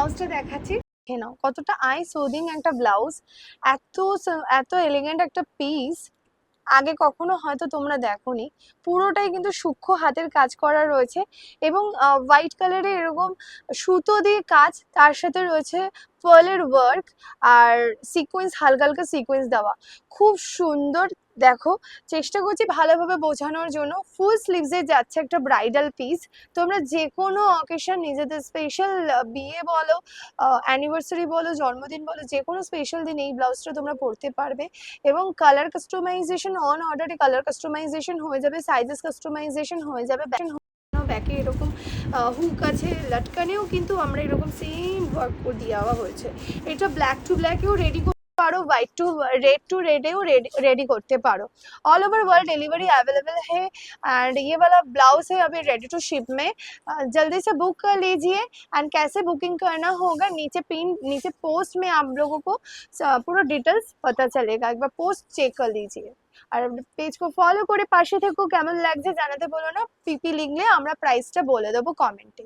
ব্লাউজটা দেখাচ্ছি, দেখে নাও কতটা আই সুদিং একটা ব্লাউজ, এত এত এলিগেন্ট একটা পিস আগে কখনো হয়তো তোমরা দেখোনি। পুরোটাই কিন্তু সূক্ষ্ম হাতের কাজ করা রয়েছে এবং হোয়াইট কালারে এরকম সুতো দিয়ে কাজ, তার সাথে রয়েছে পার্লের ওয়ার্ক আর সিকোয়েন্স, হালকা হালকা সিকোয়েন্স দেওয়া, খুব সুন্দর। দেখো, চেষ্টা করছি ভালোভাবে বোঝানোর জন্য। ফুল স্লিভসে যাচ্ছে একটা ব্রাইডাল পিস। তোমরা যে কোনো অকেশন, নিজেদের স্পেশাল বিয়ে বলো, অ্যানিভার্সারি বলো, জন্মদিন বলো, যে কোনো স্পেশাল দিন এই ব্লাউজটা তোমরা পরতে পারবে। এবং কালার কাস্টমাইজেশন অন অর্ডারে কালার কাস্টমাইজেশন হয়ে যাবে, সাইজেস কাস্টমাইজেশন হয়ে যাবে। ব্যাকে এরকম হুক আছে, লটকানেও কিন্তু আমরা এরকম সেম ওয়ার্ক করে দেওয়া হয়েছে। এটা ব্ল্যাক টু ব্ল্যাকেও রেডি করতে पारो, व्हाइट टू रेडेও रेडी करते पारो। All over world delivery available है एंड ये वाला ब्लाउज है अभी रेडी टू शिप में। जल्दी से बुक कर लीजिए एंड कैसे बुकिंग करना होगा नीचे पोस्ट में आप लोगों को पूरा डिटेल्स पता चलेगा, एक बार पोस्ट चेक कर लीजिए। আর পেজ কো ফলো করে পাশে থেকো। কেমন লাগছে জানাতে বলো না, পিপি লিখলে আমরা প্রাইসটা বলে দেবো কমেন্টে।